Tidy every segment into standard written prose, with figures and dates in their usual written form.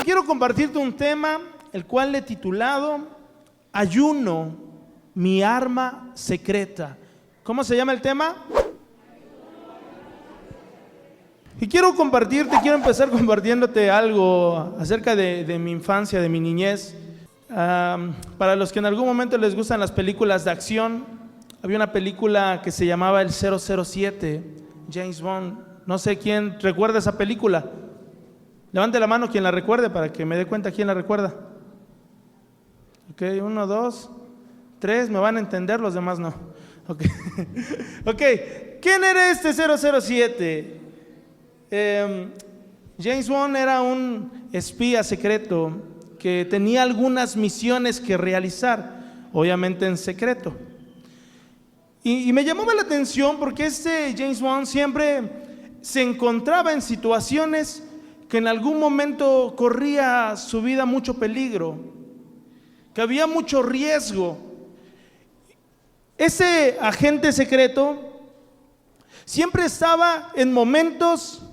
quiero compartirte un tema, el cual le he titulado Ayuno, mi arma secreta. ¿Cómo se llama el tema? Y quiero empezar compartiéndote algo acerca de mi infancia, de mi niñez. Para los que en algún momento les gustan las películas de acción, había una película que se llamaba El 007, James Bond. No sé quién recuerda esa película. Levante la mano quien la recuerde para que me dé cuenta quién la recuerda. Ok, 1, 2, 3, me van a entender, los demás no. Ok, ¿quién era este 007? James Bond era un espía secreto que tenía algunas misiones que realizar, obviamente en secreto. Y me llamó la atención porque este James Bond siempre se encontraba en situaciones que en algún momento corría su vida mucho peligro, que había mucho riesgo. Ese agente secreto siempre estaba en momentos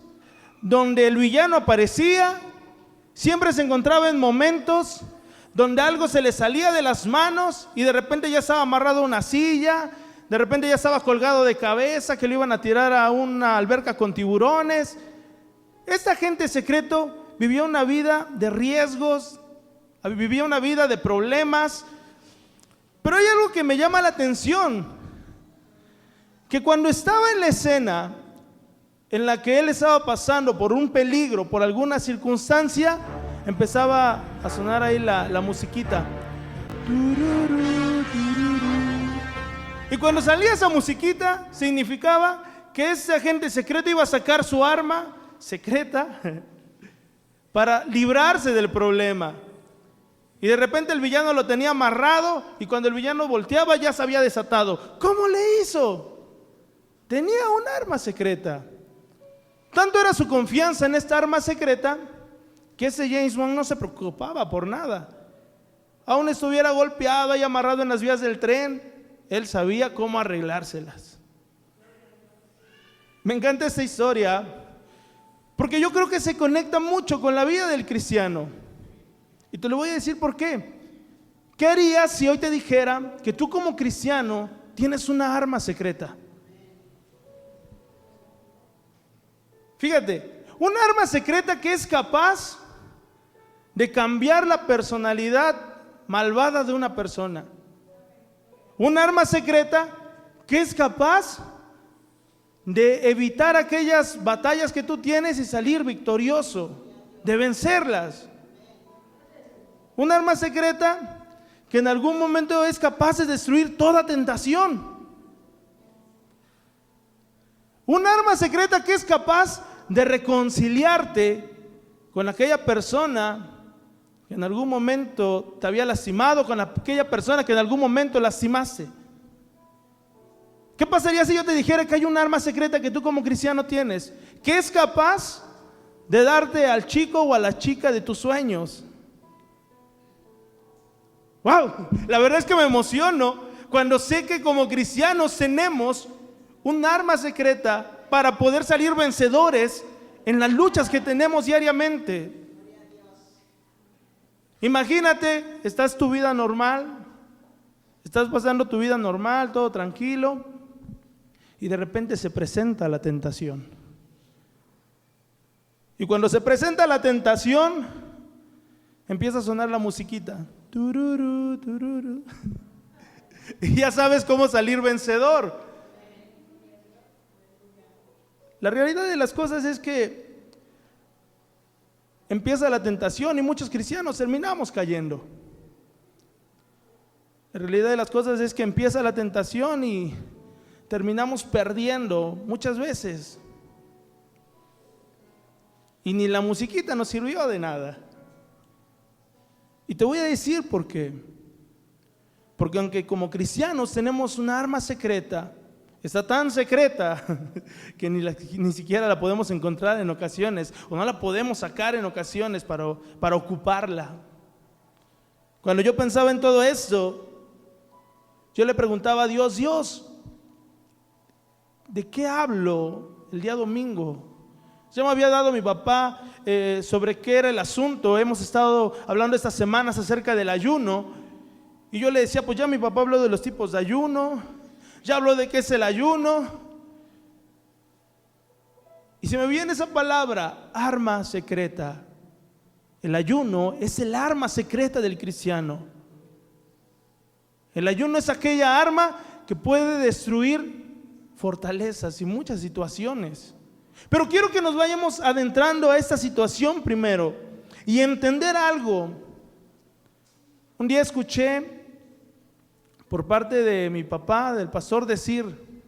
donde el villano aparecía, siempre se encontraba en momentos donde algo se le salía de las manos y de repente ya estaba amarrado a una silla, de repente ya estaba colgado de cabeza, que lo iban a tirar a una alberca con tiburones. Este agente secreto vivía una vida de riesgos, vivía una vida de problemas, pero hay algo que me llama la atención, que cuando estaba en la escena en la que él estaba pasando por un peligro, por alguna circunstancia, empezaba a sonar ahí la musiquita. Y cuando salía esa musiquita, significaba que ese agente secreto iba a sacar su arma secreta para librarse del problema. Y de repente el villano lo tenía amarrado y cuando el villano volteaba ya se había desatado. ¿Cómo le hizo? Tenía un arma secreta. Tanto era su confianza en esta arma secreta que ese James Bond no se preocupaba por nada. Aún estuviera golpeado y amarrado en las vías del tren, él sabía cómo arreglárselas. Me encanta esta historia porque yo creo que se conecta mucho con la vida del cristiano. Y te lo voy a decir por qué. ¿Qué harías si hoy te dijera que tú como cristiano tienes una arma secreta? Fíjate, una arma secreta que es capaz de cambiar la personalidad malvada de una persona. Un arma secreta que es capaz de evitar aquellas batallas que tú tienes y salir victorioso, de vencerlas. Un arma secreta que en algún momento es capaz de destruir toda tentación. Un arma secreta que es capaz de reconciliarte con aquella persona que en algún momento te había lastimado, con aquella persona que en algún momento lastimaste. ¿Qué pasaría si yo te dijera que hay un arma secreta que tú como cristiano tienes, que es capaz de darte al chico o a la chica de tus sueños? ¡Wow! La verdad es que me emociono cuando sé que como cristianos tenemos un arma secreta para poder salir vencedores en las luchas que tenemos diariamente. Imagínate, estás tu vida normal, estás pasando tu vida normal, todo tranquilo, y de repente se presenta la tentación. Y cuando se presenta la tentación, empieza a sonar la musiquita. Tururú, tururú. Y ya sabes cómo salir vencedor. La realidad de las cosas es que empieza la tentación y muchos cristianos terminamos cayendo. La realidad de las cosas es que empieza la tentación y terminamos perdiendo muchas veces. Y ni la musiquita nos sirvió de nada. Y te voy a decir por qué. Porque aunque como cristianos tenemos una arma secreta, está tan secreta que ni siquiera la podemos encontrar en ocasiones, o no la podemos sacar en ocasiones para ocuparla. Cuando yo pensaba en todo esto, yo le preguntaba a Dios, ¿de qué hablo el día domingo? Ya me había dado mi papá sobre qué era el asunto. Hemos estado hablando estas semanas acerca del ayuno. Y yo le decía, pues ya mi papá habló de los tipos de ayuno, ya habló de qué es el ayuno. Y se me viene esa palabra, arma secreta. El ayuno es el arma secreta del cristiano. El ayuno es aquella arma que puede destruir fortalezas y muchas situaciones. Pero quiero que nos vayamos adentrando a esta situación primero y entender algo. Un día escuché por parte de mi papá, del pastor, decir: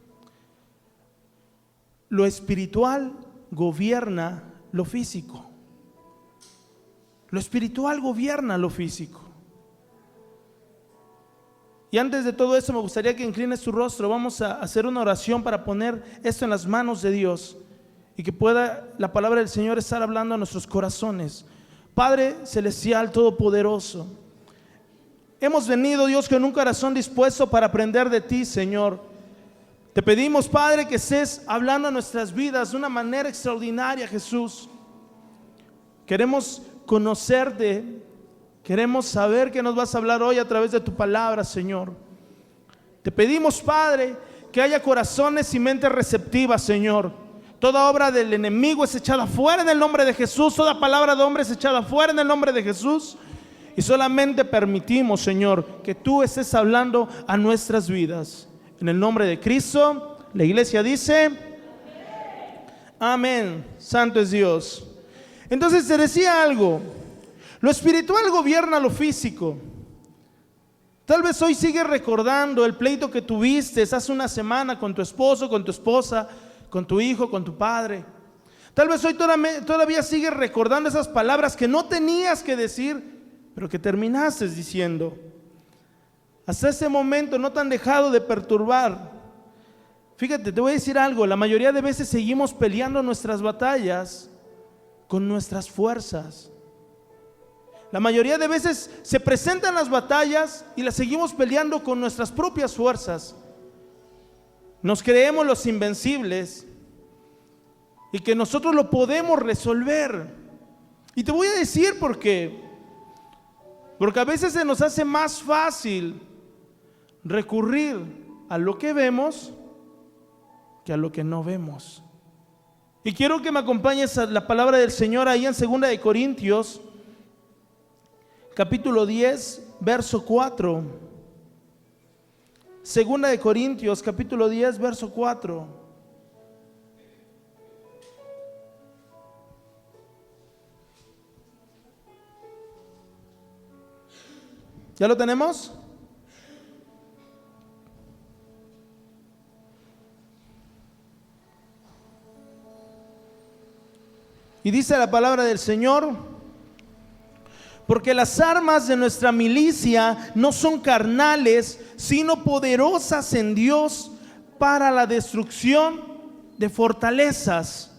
lo espiritual gobierna lo físico. Lo espiritual gobierna lo físico. Y antes de todo eso me gustaría que inclines tu rostro. Vamos a hacer una oración para poner esto en las manos de Dios y que pueda la palabra del Señor estar hablando a nuestros corazones. Padre celestial todopoderoso, hemos venido, Dios, con un corazón dispuesto para aprender de ti, Señor. Te pedimos, Padre, que estés hablando a nuestras vidas de una manera extraordinaria, Jesús. Queremos conocerte. Queremos saber que nos vas a hablar hoy a través de tu palabra, Señor. Te pedimos, Padre, que haya corazones y mentes receptivas, Señor. Toda obra del enemigo es echada fuera en el nombre de Jesús. Toda palabra de hombre es echada fuera en el nombre de Jesús. Y solamente permitimos, Señor, que tú estés hablando a nuestras vidas. En el nombre de Cristo, la iglesia dice: amén. Santo es Dios. Entonces te decía algo. Lo espiritual gobierna lo físico. Tal vez hoy sigues recordando el pleito que tuviste hace una semana con tu esposo, con tu esposa, con tu hijo, con tu padre. Tal vez hoy todavía sigues recordando esas palabras que no tenías que decir, pero que terminaste diciendo. Hasta ese momento no te han dejado de perturbar. Fíjate, te voy a decir algo. La mayoría de veces seguimos peleando nuestras batallas con nuestras fuerzas. La mayoría de veces se presentan las batallas y las seguimos peleando con nuestras propias fuerzas. Nos creemos los invencibles y que nosotros lo podemos resolver. Y te voy a decir por qué. Porque a veces se nos hace más fácil recurrir a lo que vemos que a lo que no vemos. Y quiero que me acompañes a la palabra del Señor ahí en 2 de Corintios capítulo 10, verso 4. 2 de Corintios, capítulo 10, verso 4. ¿Ya lo tenemos? Y dice la palabra del Señor: porque las armas de nuestra milicia no son carnales, sino poderosas en Dios para la destrucción de fortalezas.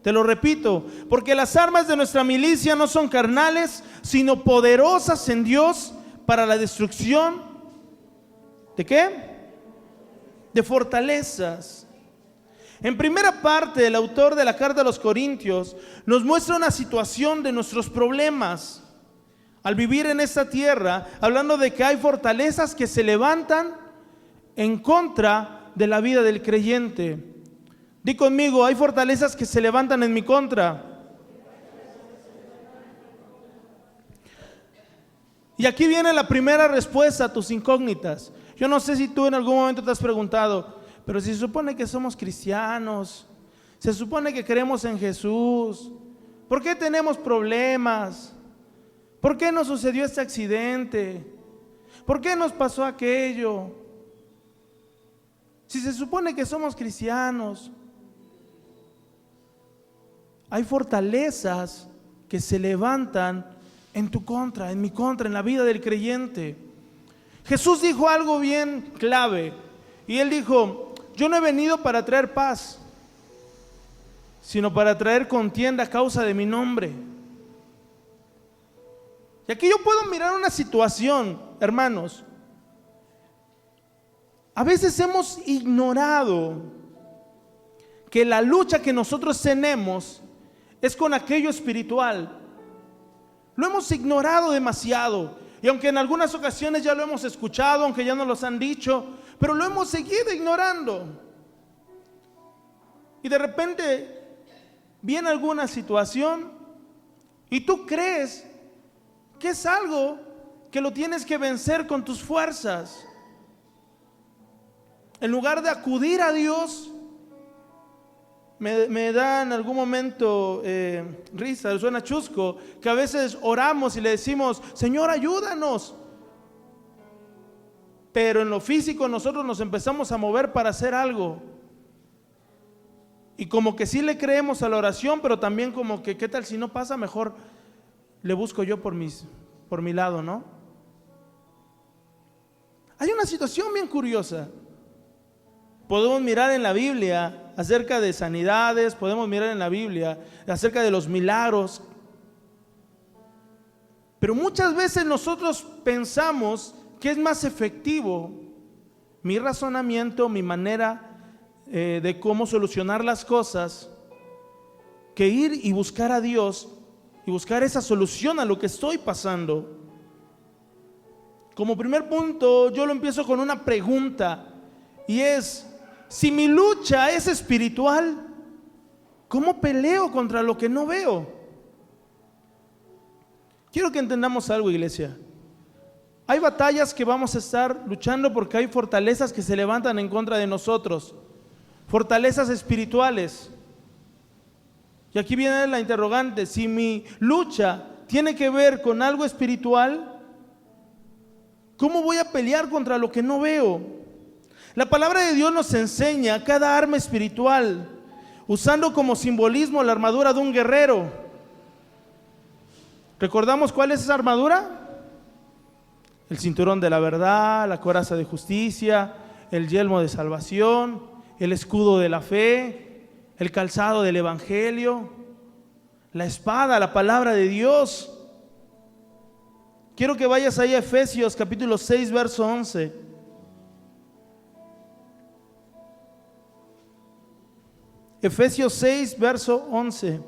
Te lo repito, porque las armas de nuestra milicia no son carnales, sino poderosas en Dios para la destrucción ¿de qué? De fortalezas. En primera parte, el autor de la carta a los Corintios nos muestra una situación de nuestros problemas al vivir en esta tierra, hablando de que hay fortalezas que se levantan en contra de la vida del creyente. Di conmigo: hay fortalezas que se levantan en mi contra. Y aquí viene la primera respuesta a tus incógnitas. Yo no sé si tú en algún momento te has preguntado: pero si se supone que somos cristianos, se supone que creemos en Jesús, ¿por qué tenemos problemas? ¿Por qué nos sucedió este accidente? ¿Por qué nos pasó aquello? Si se supone que somos cristianos. Hay fortalezas que se levantan en tu contra, en mi contra, en la vida del creyente. Jesús dijo algo bien clave, y Él dijo: yo no he venido para traer paz, sino para traer contienda a causa de mi nombre. Y aquí yo puedo mirar una situación, hermanos. A veces hemos ignorado que la lucha que nosotros tenemos es con aquello espiritual. Lo hemos ignorado demasiado. Y aunque en algunas ocasiones ya lo hemos escuchado, aunque ya nos los han dicho, pero lo hemos seguido ignorando. Y de repente viene alguna situación y tú crees que es algo que lo tienes que vencer con tus fuerzas. En lugar de acudir a Dios, me da en algún momento risa, suena chusco, que a veces oramos y le decimos, Señor, ayúdanos. Pero en lo físico nosotros nos empezamos a mover para hacer algo. Y como que sí le creemos a la oración, pero también como que, ¿qué tal si no pasa? Mejor le busco yo por mi lado, ¿no? Hay una situación bien curiosa. Podemos mirar en la Biblia acerca de sanidades, podemos mirar en la Biblia acerca de los milagros. Pero muchas veces nosotros pensamos que es más efectivo mi razonamiento, mi manera de cómo solucionar las cosas, que ir y buscar a Dios y buscar esa solución a lo que estoy pasando. Como primer punto, yo lo empiezo con una pregunta, y es: si mi lucha es espiritual, ¿cómo peleo contra lo que no veo? Quiero que entendamos algo, iglesia. Hay batallas que vamos a estar luchando porque hay fortalezas que se levantan en contra de nosotros, fortalezas espirituales. Y aquí viene la interrogante: si mi lucha tiene que ver con algo espiritual, ¿cómo voy a pelear contra lo que no veo? La palabra de Dios nos enseña cada arma espiritual, usando como simbolismo la armadura de un guerrero. ¿Recordamos cuál es esa armadura? El cinturón de la verdad, la coraza de justicia, el yelmo de salvación, el escudo de la fe, el calzado del evangelio, la espada, la palabra de Dios. Quiero que vayas ahí a Efesios capítulo 6, verso 11. Efesios 6, verso 11.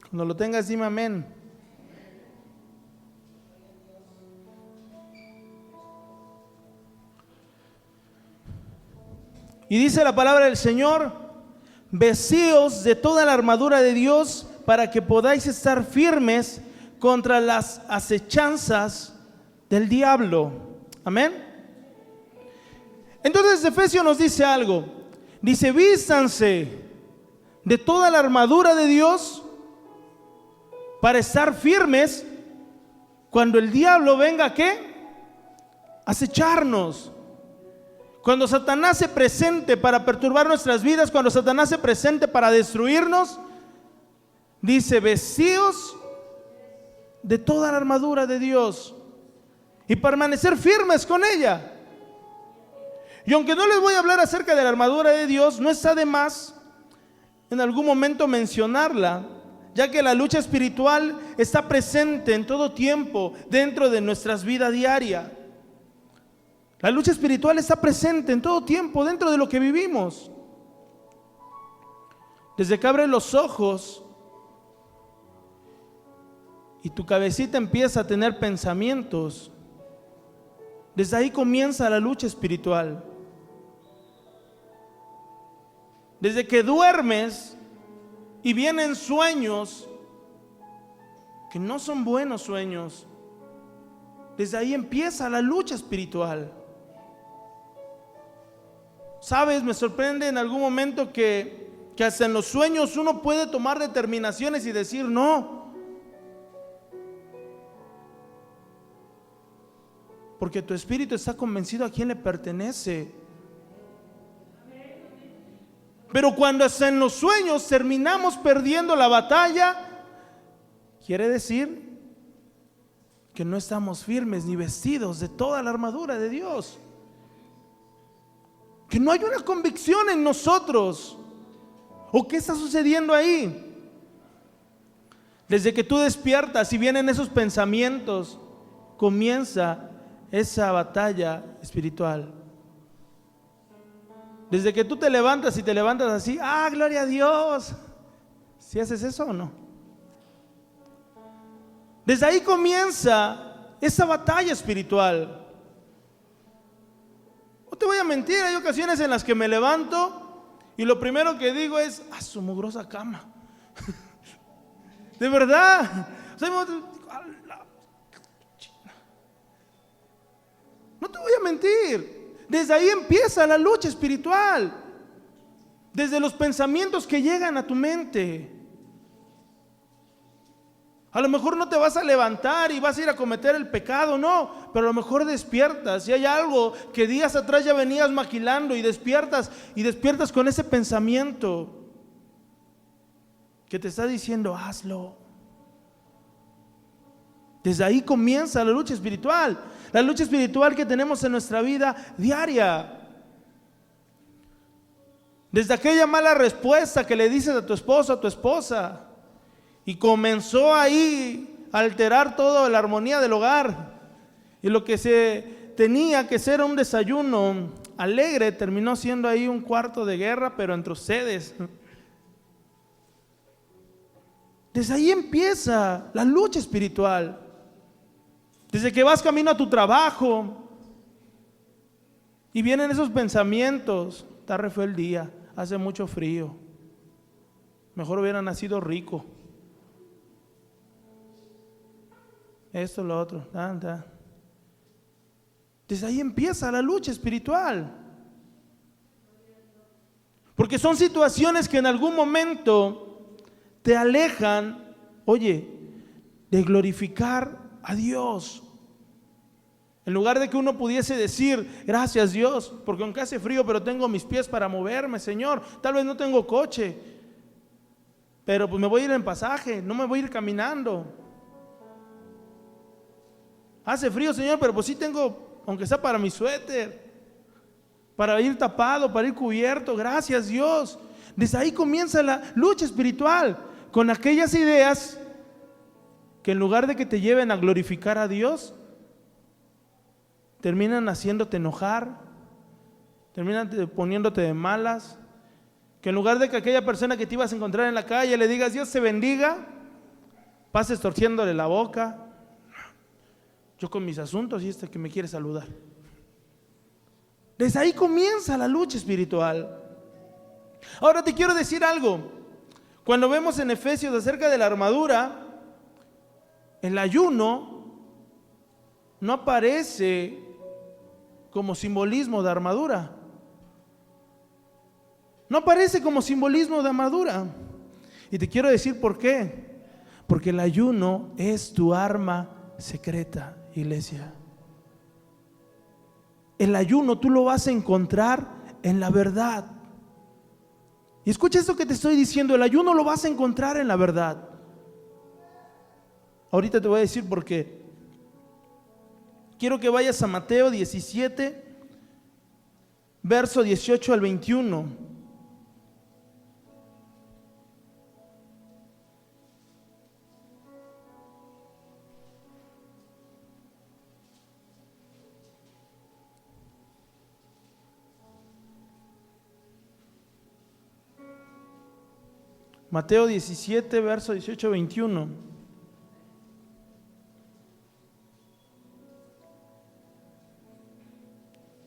Cuando lo tengas, dime amén. Y dice la palabra del Señor: vestíos de toda la armadura de Dios para que podáis estar firmes contra las acechanzas del diablo. Amén. Entonces Efesios nos dice algo. Dice: vístanse de toda la armadura de Dios para estar firmes cuando el diablo venga ¿a qué? A acecharnos. Cuando Satanás se presente para perturbar nuestras vidas, cuando Satanás se presente para destruirnos, dice: vestíos de toda la armadura de Dios y permanecer firmes con ella. Y aunque no les voy a hablar acerca de la armadura de Dios, no está de más en algún momento mencionarla, ya que la lucha espiritual está presente en todo tiempo dentro de nuestras vidas diarias. La lucha espiritual está presente en todo tiempo dentro de lo que vivimos. Desde que abres los ojos y tu cabecita empieza a tener pensamientos, desde ahí comienza la lucha espiritual. Desde que duermes y vienen sueños que no son buenos sueños, desde ahí empieza la lucha espiritual. Sabes, me sorprende en algún momento que hasta en los sueños uno puede tomar determinaciones y decir no, porque tu espíritu está convencido a quién le pertenece. Pero cuando hasta en los sueños terminamos perdiendo la batalla, quiere decir que no estamos firmes ni vestidos de toda la armadura de Dios. que no hay una convicción en nosotros. ¿O qué está sucediendo ahí? Desde que tú despiertas y vienen esos pensamientos, comienza esa batalla espiritual. Desde que tú te levantas y te levantas así, gloria a Dios. ¿Sí haces eso o no? Desde ahí comienza esa batalla espiritual. No te voy a mentir, hay ocasiones en las que me levanto y lo primero que digo es, su mugrosa cama. De verdad. No te voy a mentir. Desde ahí empieza la lucha espiritual. Desde los pensamientos que llegan a tu mente. A lo mejor no te vas a levantar y vas a ir a cometer el pecado, no, pero a lo mejor despiertas y hay algo que días atrás ya venías maquilando y despiertas con ese pensamiento que te está diciendo, hazlo. Desde ahí comienza la lucha espiritual que tenemos en nuestra vida diaria. Desde aquella mala respuesta que le dices a tu esposo, a tu esposa, y comenzó ahí a alterar toda la armonía del hogar, y lo que se tenía que ser un desayuno alegre terminó siendo ahí un cuarto de guerra, pero entre ustedes. Desde ahí empieza la lucha espiritual. Desde que vas camino a tu trabajo y vienen esos pensamientos, está re feo el día, hace mucho frío, mejor hubiera nacido rico, esto, lo otro, Desde ahí empieza la lucha espiritual. Porque son situaciones que en algún momento te alejan, de glorificar a Dios. En lugar de que uno pudiese decir, gracias Dios, porque aunque hace frío, pero tengo mis pies para moverme, Señor. Tal vez no tengo coche, pero pues me voy a ir en pasaje, no me voy a ir caminando. Hace frío, Señor, pero pues sí tengo, aunque sea para mi suéter, para ir tapado, para ir cubierto. Gracias Dios. Desde ahí comienza la lucha espiritual, con aquellas ideas que en lugar de que te lleven a glorificar a Dios, terminan haciéndote enojar, terminan poniéndote de malas. Que en lugar de que aquella persona que te ibas a encontrar en la calle le digas Dios te bendiga, pases torciéndole la boca. Yo con mis asuntos y este que me quiere saludar. Desde ahí comienza la lucha espiritual. Ahora te quiero decir algo. Cuando vemos en Efesios acerca de la armadura, el ayuno no aparece como simbolismo de armadura. No aparece como simbolismo de armadura. Y te quiero decir por qué. Porque el ayuno es tu arma secreta, iglesia. El ayuno tú lo vas a encontrar en la verdad. Y escucha esto que te estoy diciendo, el ayuno lo vas a encontrar en la verdad. Ahorita te voy a decir por qué. Quiero que vayas a Mateo 17, verso 18 al 21. Mateo 17, verso 18 al 21.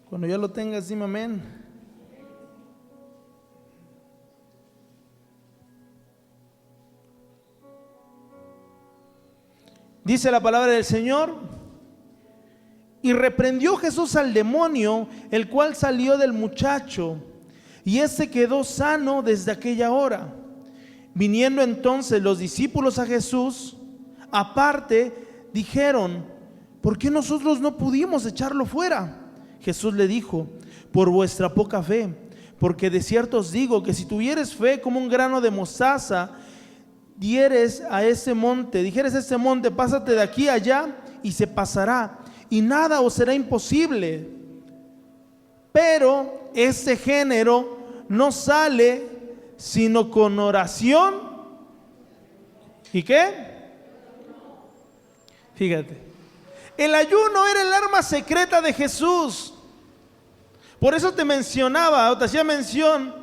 Cuando ya lo tengas, dime amén. Dice la palabra del Señor: y reprendió Jesús al demonio, el cual salió del muchacho, y éste quedó sano desde aquella hora. Viniendo entonces los discípulos a Jesús, aparte, dijeron: ¿por qué nosotros no pudimos echarlo fuera? Jesús le dijo: por vuestra poca fe, porque de cierto os digo que si tuvieres fe como un grano de mostaza, dijeres a ese monte, pásate de aquí a allá, y se pasará, y nada os será imposible. Pero ese género no sale sino con oración. ¿Y qué? Fíjate, el ayuno era el arma secreta de Jesús. Por eso te mencionaba, o te hacía mención,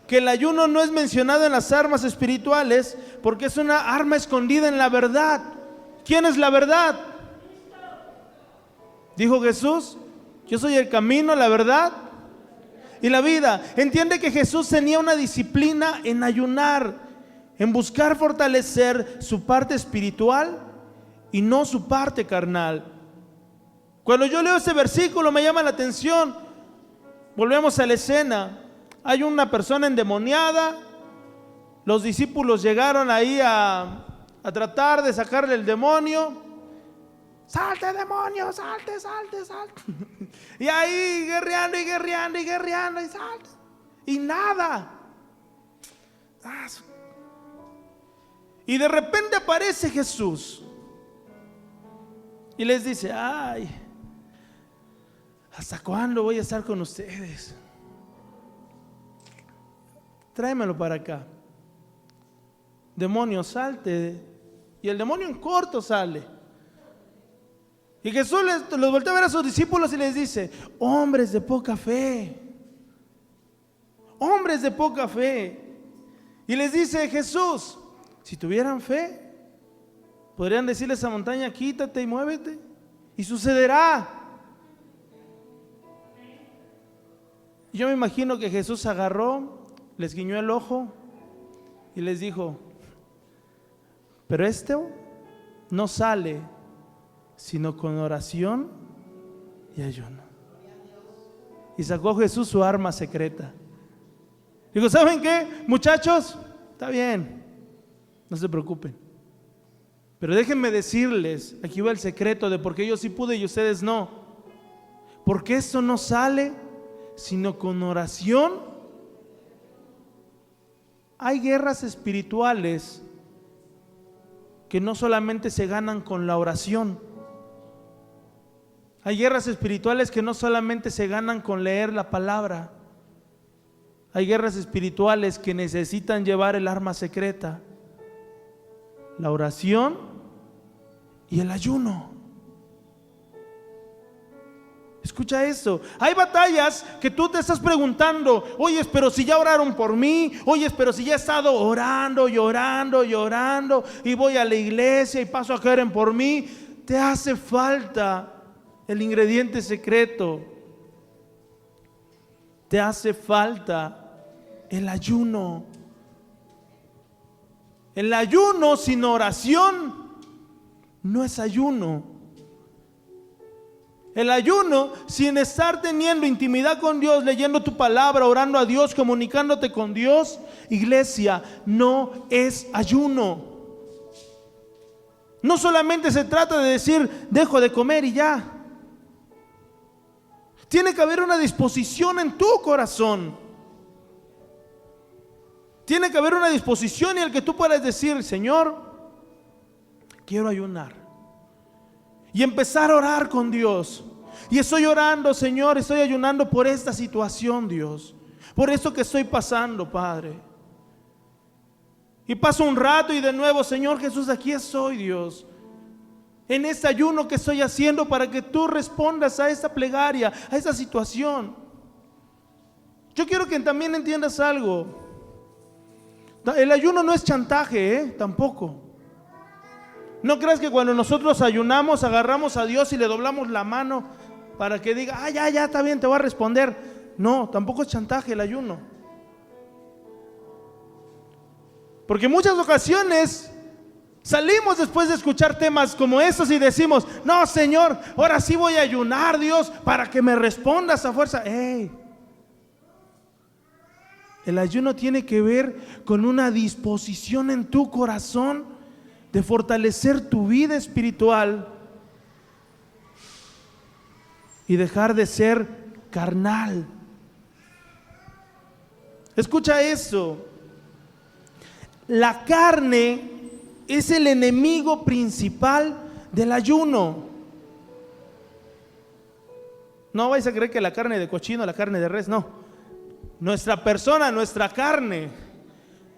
que el ayuno no es mencionado en las armas espirituales, porque es una arma escondida en la verdad. ¿Quién es la verdad? Dijo Jesús: yo soy el camino, la verdad y la vida. Entiende que Jesús tenía una disciplina en ayunar, en buscar fortalecer su parte espiritual y no su parte carnal. Cuando yo leo ese versículo me llama la atención. Volvemos a la escena. Hay una persona endemoniada. Los discípulos llegaron ahí a tratar de sacarle el demonio. Salte, demonio, salte, salte, salte. Y ahí guerreando y guerreando y guerreando y salte. Y nada. Y de repente aparece Jesús y les dice: ay, ¿hasta cuándo voy a estar con ustedes? Tráemelo para acá. Demonio, salte. Y el demonio en corto sale. Y Jesús los voltea a ver a sus discípulos y les dice: hombres de poca fe. Hombres de poca fe. Y les dice Jesús: si tuvieran fe, podrían decirle a esa montaña: quítate y muévete, y sucederá. Yo me imagino que Jesús agarró, les guiñó el ojo y les dijo: pero esto no sale sino con oración y ayuno. Y sacó Jesús su arma secreta. Digo: ¿saben qué, muchachos? Está bien, no se preocupen, pero déjenme decirles, aquí va el secreto de por qué yo sí pude y ustedes no. Porque esto no sale sino con oración. Hay guerras espirituales que no solamente se ganan con la oración. Hay guerras espirituales que no solamente se ganan con leer la palabra. Hay guerras espirituales que necesitan llevar el arma secreta: la oración y el ayuno. Escucha esto. Hay batallas que tú te estás preguntando: oye, pero si ya oraron por mí, oye, pero si ya he estado orando y orando y orando, y voy a la iglesia y paso a que oren por mí. Te hace falta el ingrediente secreto. Te hace falta el ayuno. El ayuno sin oración no es ayuno. El ayuno sin estar teniendo intimidad con Dios, leyendo tu palabra, orando a Dios, comunicándote con Dios, iglesia, no es ayuno. No solamente se trata de decir: dejo de comer y ya. Tiene que haber una disposición en tu corazón. Tiene que haber una disposición en la que tú puedas decir: Señor, quiero ayunar. Y empezar a orar con Dios. Y estoy orando, Señor, estoy ayunando por esta situación, Dios. Por esto que estoy pasando, Padre. Y paso un rato y de nuevo: Señor Jesús, aquí estoy, Dios. En este ayuno que estoy haciendo para que tú respondas a esta plegaria, a esta situación. Yo quiero que también entiendas algo. El ayuno no es chantaje, tampoco. No creas que cuando nosotros ayunamos agarramos a Dios y le doblamos la mano para que diga: ya, está bien, te voy a responder. No, tampoco es chantaje el ayuno. Porque en muchas ocasiones salimos después de escuchar temas como estos y decimos: no, Señor, ahora sí voy a ayunar, Dios, para que me respondas a fuerza. El ayuno tiene que ver con una disposición en tu corazón de fortalecer tu vida espiritual y dejar de ser carnal. Escucha esto: la carne es el enemigo principal del ayuno. No vais a creer que la carne de cochino, la carne de res, no. Nuestra persona, nuestra carne,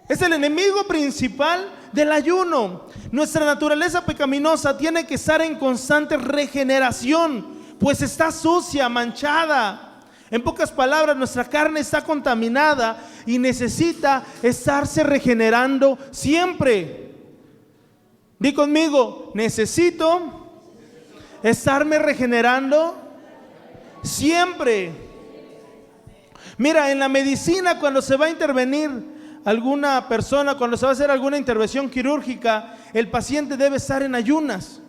es el enemigo principal del ayuno. Nuestra naturaleza pecaminosa tiene que estar en constante regeneración, pues está sucia, manchada. En pocas palabras, nuestra carne está contaminada y necesita estarse regenerando siempre. Di conmigo, necesito estarme regenerando siempre. Mira, en la medicina, cuando se va a intervenir alguna persona, cuando se va a hacer alguna intervención quirúrgica, el paciente debe estar en ayunas.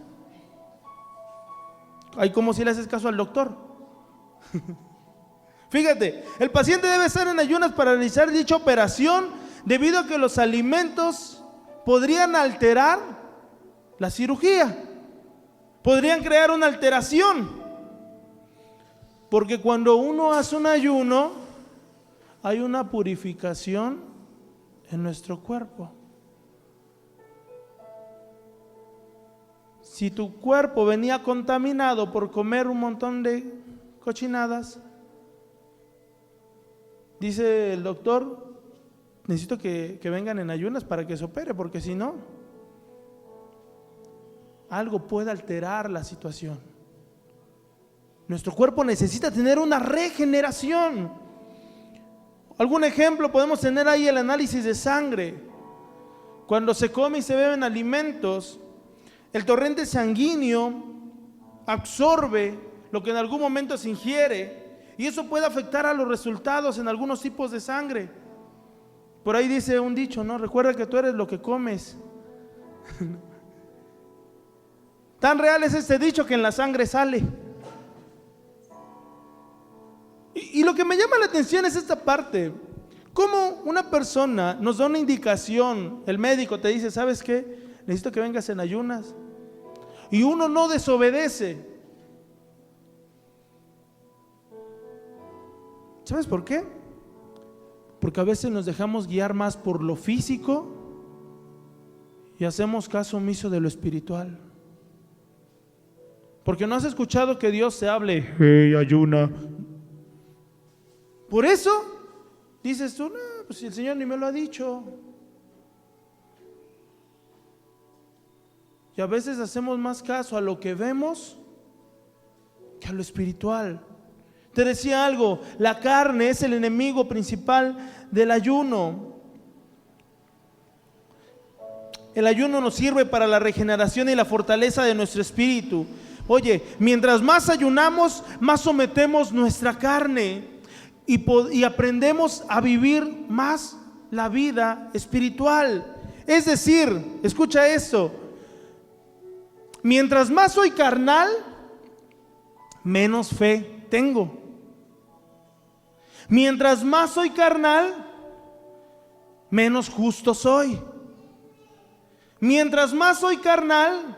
Ay, como si le haces caso al doctor. Fíjate, el paciente debe estar en ayunas para realizar dicha operación, debido a que los alimentos podrían alterar la cirugía, podrían crear una alteración. Porque cuando uno hace un ayuno, hay una purificación en nuestro cuerpo. Si tu cuerpo venía contaminado por comer un montón de cochinadas, dice el doctor, necesito que vengan en ayunas para que se opere, porque si no, algo puede alterar la situación. Nuestro cuerpo necesita tener una regeneración. Algún ejemplo podemos tener ahí: el análisis de sangre. Cuando se come y se beben alimentos, el torrente sanguíneo absorbe lo que en algún momento se ingiere, y eso puede afectar a los resultados en algunos tipos de sangre. Por ahí dice un dicho, ¿no? Recuerda que tú eres lo que comes. Tan real es este dicho que en la sangre sale. Y lo que me llama la atención es esta parte. Cómo una persona nos da una indicación, el médico te dice, ¿sabes qué? Necesito que vengas en ayunas. Y uno no desobedece. ¿Sabes por qué? Porque a veces nos dejamos guiar más por lo físico y hacemos caso omiso de lo espiritual. Porque no has escuchado que Dios te hable, hey, ayuna. Por eso dices tú, no, pues si el Señor ni me lo ha dicho. Y a veces hacemos más caso a lo que vemos que a lo espiritual. Te decía algo, la carne es el enemigo principal del ayuno. El ayuno nos sirve para la regeneración y la fortaleza de nuestro espíritu. Oye, mientras más ayunamos, más sometemos nuestra carne y aprendemos a vivir más la vida espiritual. Es decir, escucha esto, mientras más soy carnal, menos fe tengo. Mientras más soy carnal, menos justo soy. Mientras más soy carnal,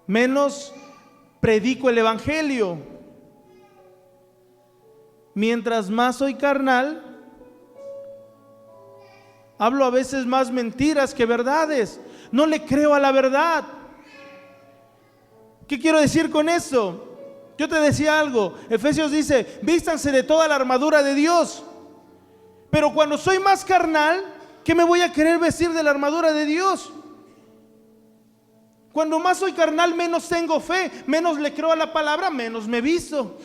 menos predico el evangelio. Mientras más soy carnal, hablo a veces más mentiras que verdades. No le creo a la verdad. ¿Qué quiero decir con eso? Yo te decía algo, Efesios dice, vístanse de toda la armadura de Dios. Pero cuando soy más carnal, ¿qué me voy a querer vestir de la armadura de Dios? Cuando más soy carnal, menos tengo fe, menos le creo a la palabra, menos me visto.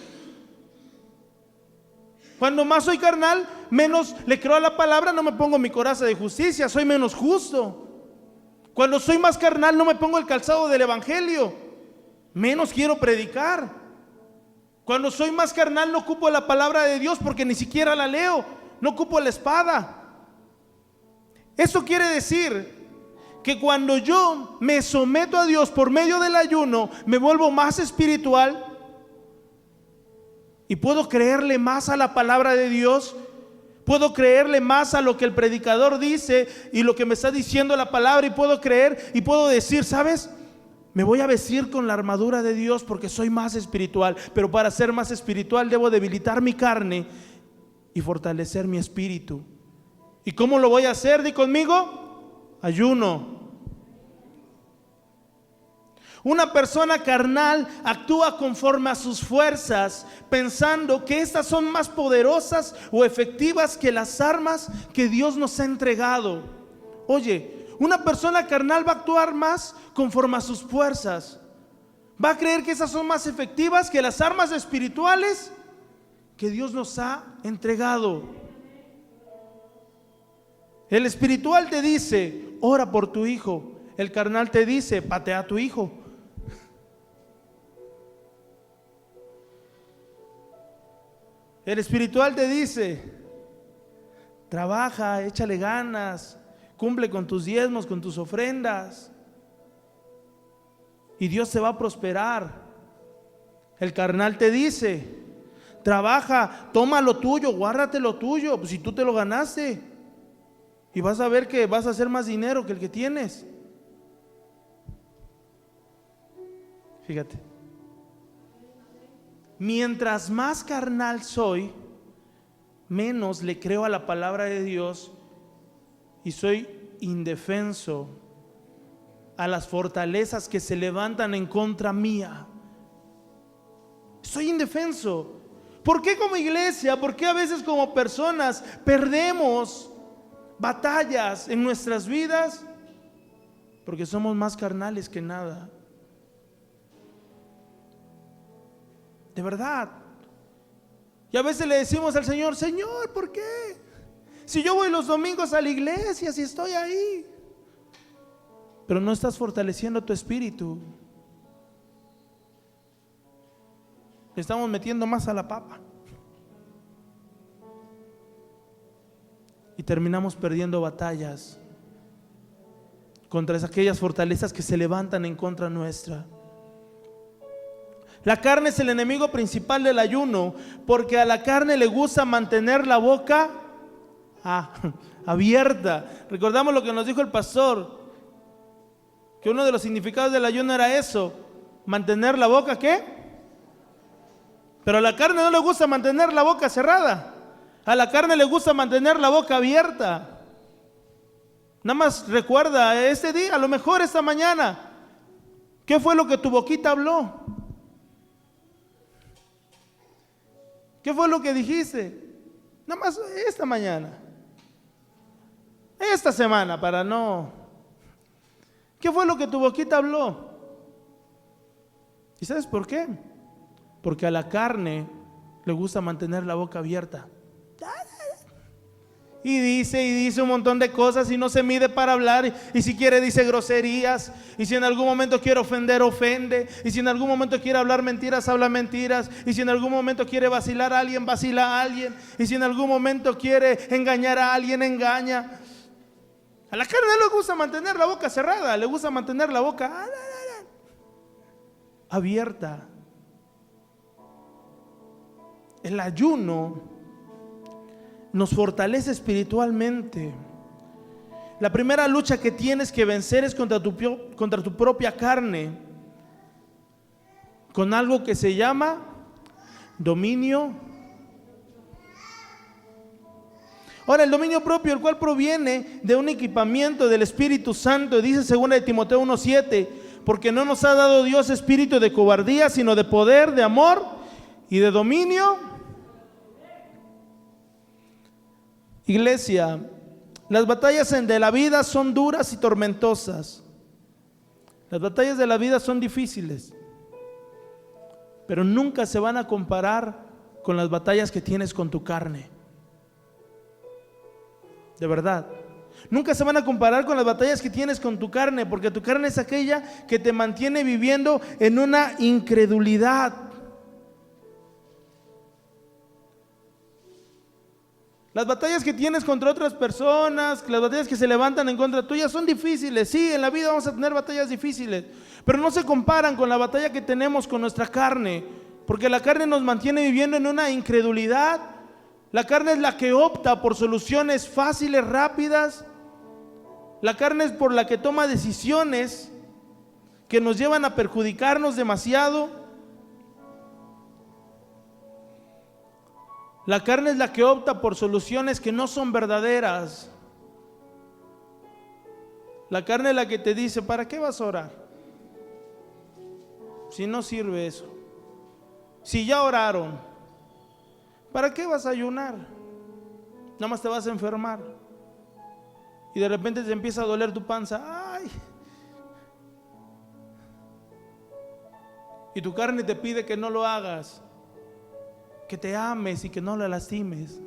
Cuando más soy carnal, menos le creo a la palabra, no me pongo mi coraza de justicia, soy menos justo. Cuando soy más carnal, no me pongo el calzado del evangelio, menos quiero predicar. Cuando soy más carnal, no ocupo la palabra de Dios porque ni siquiera la leo, no ocupo la espada. Eso quiere decir que cuando yo me someto a Dios por medio del ayuno, me vuelvo más espiritual y puedo creerle más a la palabra de Dios, puedo creerle más a lo que el predicador dice y lo que me está diciendo la palabra, y puedo creer y puedo decir, ¿sabes? Me voy a vestir con la armadura de Dios porque soy más espiritual. Pero para ser más espiritual debo debilitar mi carne y fortalecer mi espíritu. ¿Y cómo lo voy a hacer? Di conmigo, ayuno. Una persona carnal actúa conforme a sus fuerzas, pensando que estas son más poderosas o efectivas que las armas que Dios nos ha entregado. Oye, una persona carnal va a actuar más conforme a sus fuerzas. Va a creer que esas son más efectivas que las armas espirituales que Dios nos ha entregado. El espiritual te dice, ora por tu hijo. El carnal te dice, patea a tu hijo. El espiritual te dice, trabaja, échale ganas, cumple con tus diezmos, con tus ofrendas, y Dios te va a prosperar. El carnal te dice, trabaja, toma lo tuyo, guárdate lo tuyo, pues si tú te lo ganaste, y vas a ver que vas a hacer más dinero que el que tienes. Fíjate, mientras más carnal soy, menos le creo a la palabra de Dios y soy indefenso a las fortalezas que se levantan en contra mía. Soy indefenso. ¿Por qué como iglesia? ¿Por qué a veces como personas perdemos batallas en nuestras vidas? Porque somos más carnales que nada. De verdad. Y a veces le decimos al Señor, Señor, ¿por qué? Si yo voy los domingos a la iglesia, si estoy ahí. Pero no estás fortaleciendo tu espíritu. Le estamos metiendo más a la papa. Y terminamos perdiendo batallas contra aquellas fortalezas que se levantan en contra nuestra. La carne es el enemigo principal del ayuno, porque a la carne le gusta mantener la boca abierta. Recordamos lo que nos dijo el pastor, que uno de los significados del ayuno era eso, mantener la boca, ¿qué? Pero a la carne no le gusta mantener la boca cerrada, a la carne le gusta mantener la boca abierta. Nada más recuerda este día, a lo mejor esta mañana, ¿qué fue lo que tu boquita habló? ¿Qué fue lo que dijiste? Nada más esta mañana, esta semana, para no. ¿Qué fue lo que tu boquita habló? ¿Y sabes por qué? Porque a la carne le gusta mantener la boca abierta. Y dice un montón de cosas y no se mide para hablar, y si quiere dice groserías, y si en algún momento quiere ofender, ofende, y si en algún momento quiere hablar mentiras, habla mentiras, y si en algún momento quiere vacilar a alguien, vacila a alguien, y si en algún momento quiere engañar a alguien, engaña. A la carne no le gusta mantener la boca cerrada, le gusta mantener la boca abierta. El ayuno nos fortalece espiritualmente. La primera lucha que tienes que vencer es contra tu propia carne, con algo que se llama dominio. Ahora, el dominio propio, el cual proviene de un equipamiento del Espíritu Santo, dice 2 de Timoteo 1:7, porque no nos ha dado Dios espíritu de cobardía, sino de poder, de amor y de dominio. Iglesia, las batallas de la vida son duras y tormentosas. Las batallas de la vida son difíciles, pero nunca se van a comparar con las batallas que tienes con tu carne. De verdad, nunca se van a comparar con las batallas que tienes con tu carne, porque tu carne es aquella que te mantiene viviendo en una incredulidad. Las batallas que tienes contra otras personas, las batallas que se levantan en contra tuya son difíciles. Sí, en la vida vamos a tener batallas difíciles, pero no se comparan con la batalla que tenemos con nuestra carne, porque la carne nos mantiene viviendo en una incredulidad. La carne es la que opta por soluciones fáciles, rápidas. La carne es por la que toma decisiones que nos llevan a perjudicarnos demasiado. La carne es la que opta por soluciones que no son verdaderas. La carne es la que te dice, ¿para qué vas a orar? si no sirve eso? Si ya oraron, ¿para qué vas a ayunar? Nada más te vas a enfermar. Y de repente te empieza a doler tu panza. ¡Ay! Y tu carne te pide que no lo hagas, que te ames y que no la lastimes.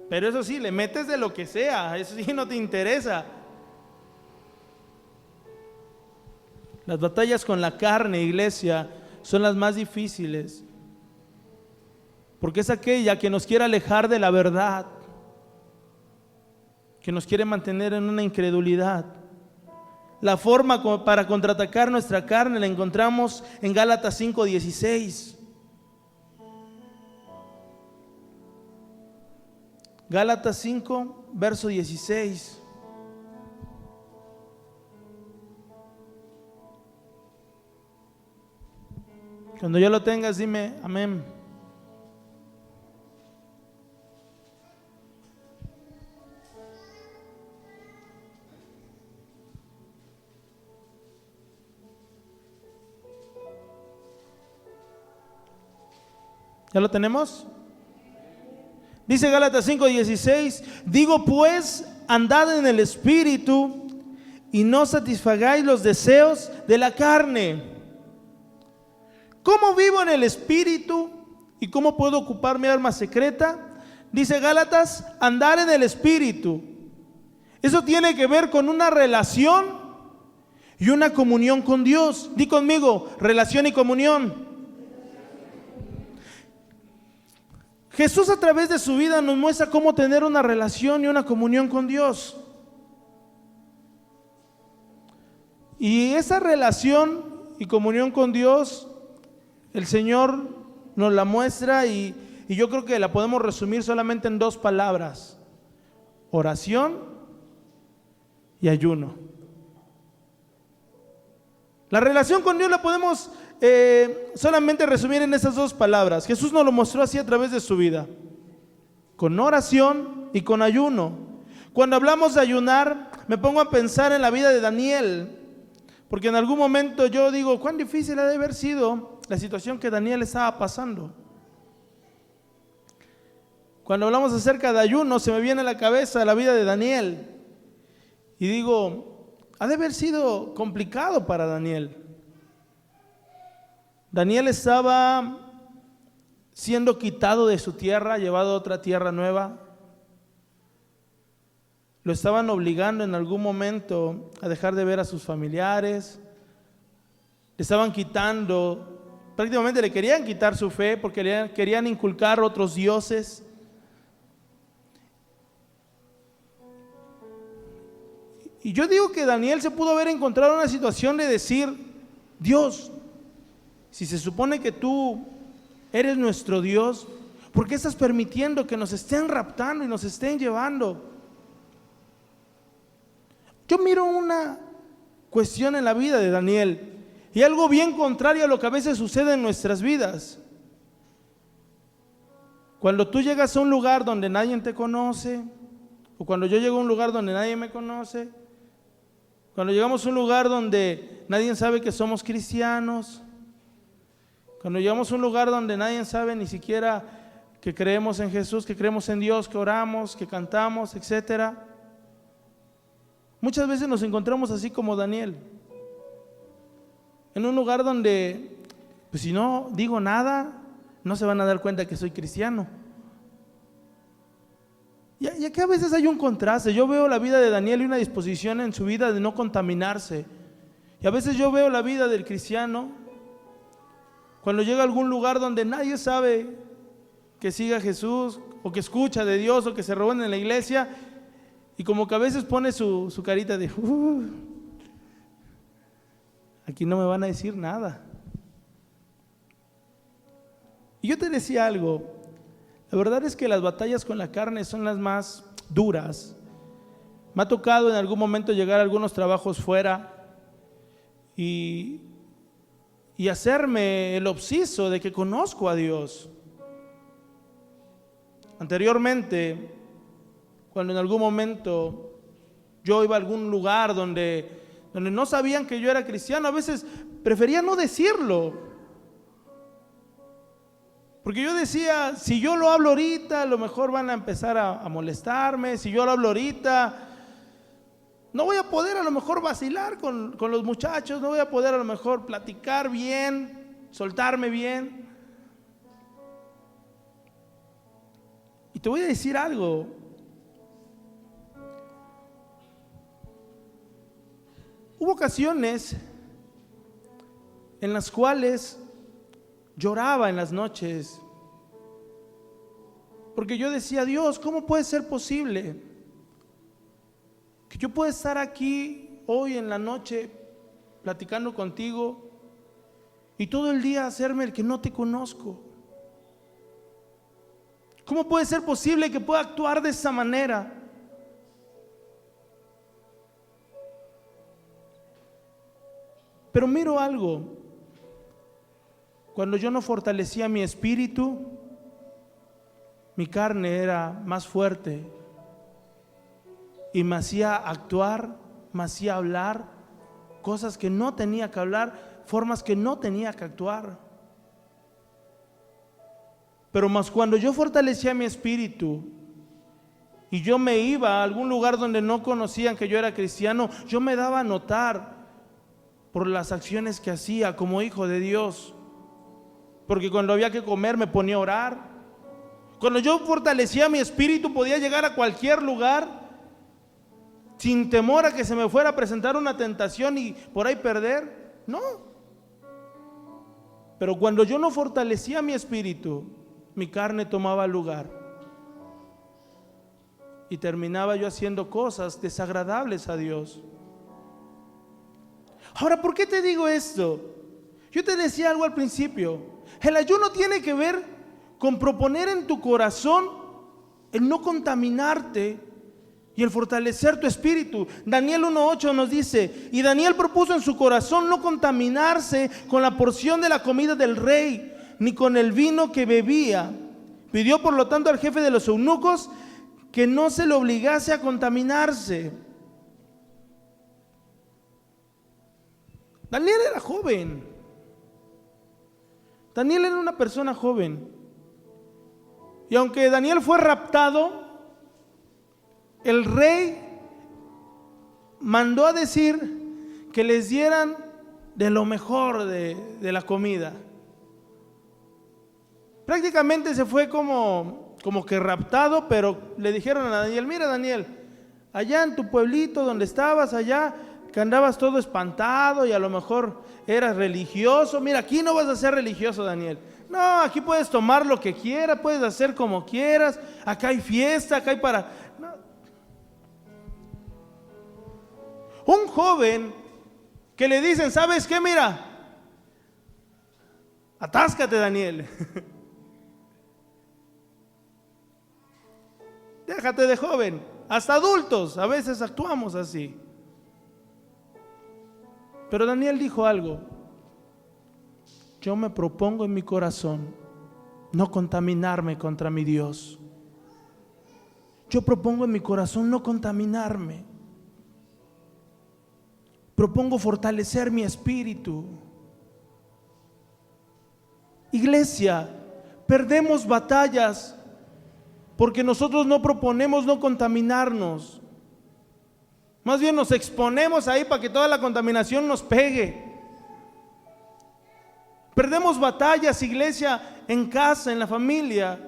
Pero eso sí, le metes de lo que sea, eso sí no te interesa. Las batallas con la carne, iglesia, son las más difíciles, porque es aquella que nos quiere alejar de la verdad, que nos quiere mantener en una incredulidad. La forma para contraatacar nuestra carne la encontramos en Gálatas 5:16. Gálatas 5, verso 16. Cuando ya lo tengas, dime amén. ¿Ya lo tenemos? Dice Gálatas 5:16, digo pues, andad en el Espíritu y no satisfagáis los deseos de la carne. ¿Cómo vivo en el Espíritu y cómo puedo ocupar mi arma secreta? Dice Gálatas, andar en el Espíritu. Eso tiene que ver con una relación y una comunión con Dios. Di conmigo, relación y comunión. Jesús a través de su vida nos muestra cómo tener una relación y una comunión con Dios. Y esa relación y comunión con Dios, el Señor nos la muestra y yo creo que la podemos resumir solamente en dos palabras: oración y ayuno. La relación con Dios la podemos solamente resumir en esas dos palabras. Jesús nos lo mostró así a través de su vida, con oración y con ayuno. Cuando hablamos de ayunar, me pongo a pensar en la vida de Daniel, porque en algún momento yo digo, cuán difícil ha de haber sido la situación que Daniel estaba pasando. Cuando hablamos acerca de ayuno, se me viene a la cabeza la vida de Daniel y digo, ha de haber sido complicado para Daniel. Daniel estaba siendo quitado de su tierra, llevado a otra tierra nueva. Lo estaban obligando en algún momento a dejar de ver a sus familiares. Le estaban quitando, prácticamente le querían quitar su fe porque le querían inculcar otros dioses. Y yo digo que Daniel se pudo haber encontrado en una situación de decir, Dios, si se supone que tú eres nuestro Dios, ¿por qué estás permitiendo que nos estén raptando y nos estén llevando? Yo miro una cuestión en la vida de Daniel y algo bien contrario a lo que a veces sucede en nuestras vidas. Cuando tú llegas a un lugar donde nadie te conoce, o cuando yo llego a un lugar donde nadie me conoce, cuando llegamos a un lugar donde nadie sabe que somos cristianos, cuando llegamos a un lugar donde nadie sabe ni siquiera que creemos en Jesús, que creemos en Dios, que oramos, que cantamos, etcétera. Muchas veces nos encontramos así como Daniel, en un lugar donde, pues si no digo nada, no se van a dar cuenta que soy cristiano. Y aquí a veces hay un contraste. Yo veo la vida de Daniel y una disposición en su vida de no contaminarse. Y a veces yo veo la vida del cristiano cuando llega a algún lugar donde nadie sabe que siga a Jesús, o que escucha de Dios, o que se reúne en la iglesia, y como que a veces pone su carita de aquí no me van a decir nada. Y yo te decía algo, la verdad es que las batallas con la carne son las más duras. Me ha tocado en algún momento llegar a algunos trabajos fuera y hacerme el obseso de que conozco a Dios. Anteriormente, cuando en algún momento yo iba a algún lugar donde no sabían que yo era cristiano, a veces prefería no decirlo. Porque yo decía, si yo lo hablo ahorita, a lo mejor van a empezar a molestarme. Si yo lo hablo ahorita, no voy a poder a lo mejor vacilar con los muchachos, no voy a poder a lo mejor platicar bien, soltarme bien. Y te voy a decir algo. Hubo ocasiones en las cuales lloraba en las noches, porque yo decía, Dios, ¿cómo puede ser posible que yo pueda estar aquí hoy en la noche platicando contigo y todo el día hacerme el que no te conozco? ¿Cómo puede ser posible que pueda actuar de esa manera? Pero miro algo. Cuando yo no fortalecía mi espíritu, mi carne era más fuerte y me hacía actuar, me hacía hablar cosas que no tenía que hablar, formas que no tenía que actuar. Pero más cuando yo fortalecía mi espíritu y yo me iba a algún lugar donde no conocían que yo era cristiano, yo me daba a notar por las acciones que hacía como hijo de Dios. Porque cuando había que comer me ponía a orar. Cuando yo fortalecía mi espíritu podía llegar a cualquier lugar sin temor a que se me fuera a presentar una tentación y por ahí perder. No. Pero cuando yo no fortalecía mi espíritu, mi carne tomaba lugar y terminaba yo haciendo cosas desagradables a Dios. Ahora, ¿por qué te digo esto? Yo te decía algo al principio. El ayuno tiene que ver con proponer en tu corazón el no contaminarte y el fortalecer tu espíritu. Daniel 1:8 nos dice, y Daniel propuso en su corazón no contaminarse con la porción de la comida del rey, ni con el vino que bebía. Pidió por lo tanto al jefe de los eunucos que no se le obligase a contaminarse. Daniel era joven. Daniel era una persona joven. Y aunque Daniel fue raptado, el rey mandó a decir que les dieran de lo mejor de la comida. Prácticamente se fue como que raptado, pero le dijeron a Daniel, mira Daniel, allá en tu pueblito donde estabas allá, que andabas todo espantado y a lo mejor eras religioso, mira, aquí no vas a ser religioso, Daniel. No, aquí puedes tomar lo que quieras, puedes hacer como quieras, acá hay fiesta, acá hay para... No. Un joven que le dicen, ¿sabes qué? Mira, atáscate, Daniel. Déjate de joven, hasta adultos a veces actuamos así. Pero Daniel dijo algo, yo me propongo en mi corazón no contaminarme contra mi Dios. Yo propongo en mi corazón no contaminarme. Propongo fortalecer mi espíritu. Iglesia, perdemos batallas porque nosotros no proponemos no contaminarnos. Más bien nos exponemos ahí para que toda la contaminación nos pegue. Perdemos batallas, iglesia, en casa, en la familia,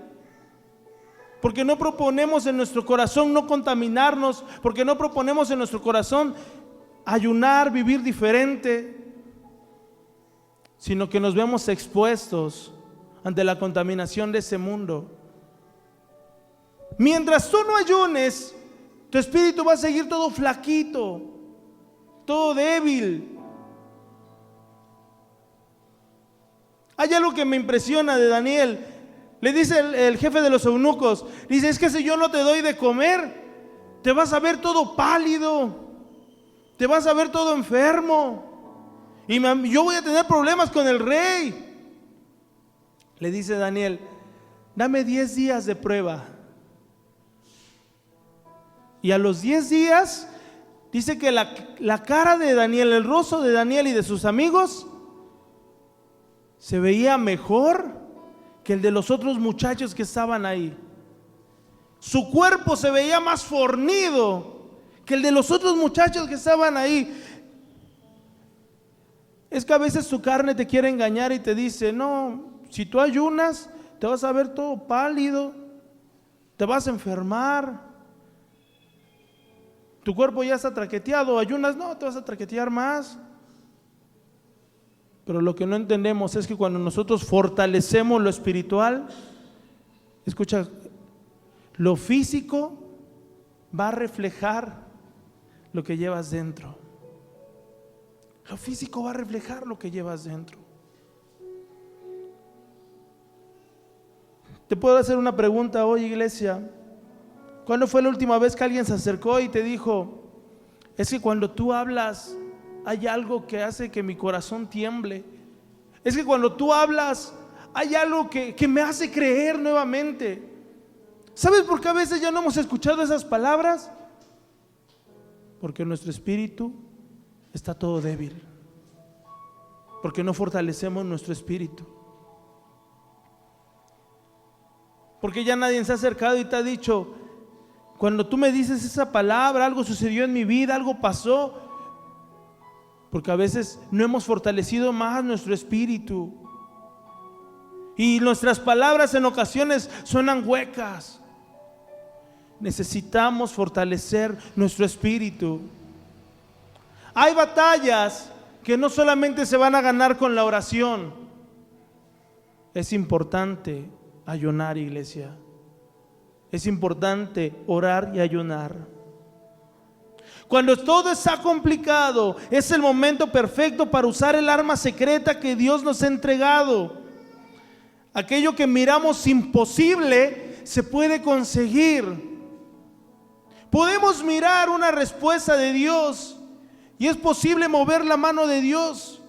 porque no proponemos en nuestro corazón no contaminarnos, porque no proponemos en nuestro corazón ayunar, vivir diferente, sino que nos vemos expuestos ante la contaminación de ese mundo. Mientras tú no ayunes, tu espíritu va a seguir todo flaquito, todo débil. Hay algo que me impresiona de Daniel. Le dice el jefe de los eunucos, dice, es que si yo no te doy de comer, te vas a ver todo pálido, te vas a ver todo enfermo, y yo voy a tener problemas con el rey. Le dice Daniel, dame 10 días de prueba. Y a los 10 días, dice que la cara de Daniel, el rostro de Daniel y de sus amigos se veía mejor que el de los otros muchachos que estaban ahí. Su cuerpo se veía más fornido que el de los otros muchachos que estaban ahí. Es que a veces tu carne te quiere engañar y te dice, no, si tú ayunas, te vas a ver todo pálido, te vas a enfermar, tu cuerpo ya está traqueteado, ayunas, no, te vas a traquetear más. Pero lo que no entendemos es que cuando nosotros fortalecemos lo espiritual, escucha, lo físico va a reflejar lo que llevas dentro. Lo físico va a reflejar lo que llevas dentro. Te puedo hacer una pregunta hoy, iglesia. ¿Cuándo fue la última vez que alguien se acercó y te dijo, es que cuando tú hablas hay algo que hace que mi corazón tiemble? Es que cuando tú hablas hay algo que me hace creer nuevamente. ¿Sabes por qué a veces ya no hemos escuchado esas palabras? Porque nuestro espíritu está todo débil, porque no fortalecemos nuestro espíritu, porque ya nadie se ha acercado y te ha dicho, cuando tú me dices esa palabra, algo sucedió en mi vida, algo pasó, porque a veces no hemos fortalecido más nuestro espíritu y nuestras palabras en ocasiones suenan huecas. Necesitamos fortalecer nuestro espíritu. Hay batallas que no solamente se van a ganar con la oración. Es importante ayunar, iglesia. Es importante orar y ayunar. Cuando todo está complicado, es el momento perfecto para usar el arma secreta que Dios nos ha entregado. Aquello que miramos imposible se puede conseguir. Podemos mirar una respuesta de Dios y es posible mover la mano de Dios,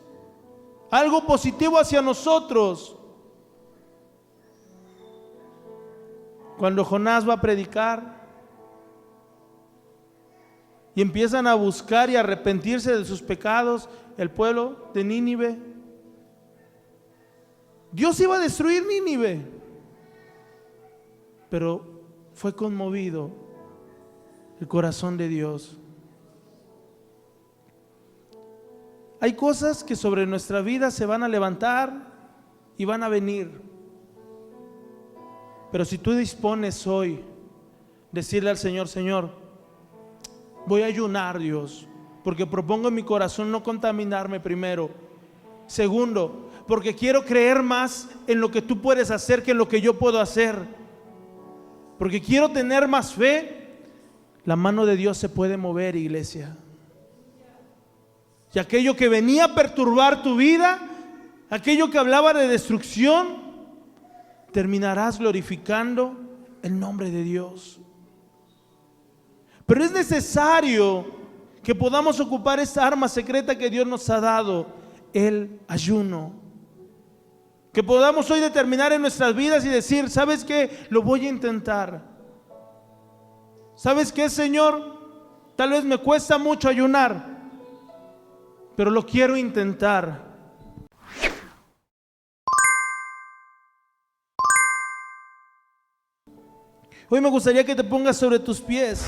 algo positivo hacia nosotros. Cuando Jonás va a predicar y empiezan a buscar y arrepentirse de sus pecados, el pueblo de Nínive, Dios iba a destruir Nínive, pero fue conmovido el corazón de Dios. Hay cosas que sobre nuestra vida se van a levantar y van a venir, pero si tú dispones hoy decirle al Señor, Señor, voy a ayunar, Dios, porque propongo en mi corazón no contaminarme primero. Segundo, porque quiero creer más en lo que tú puedes hacer que en lo que yo puedo hacer. Porque quiero tener más fe. La mano de Dios se puede mover, iglesia. Y aquello que venía a perturbar tu vida, aquello que hablaba de destrucción, terminarás glorificando el nombre de Dios. Pero es necesario que podamos ocupar esa arma secreta que Dios nos ha dado, el ayuno. Que podamos hoy determinar en nuestras vidas y decir, ¿sabes qué? Lo voy a intentar. ¿Sabes qué, Señor? Tal vez me cuesta mucho ayunar, pero lo quiero intentar. Hoy me gustaría que te pongas sobre tus pies.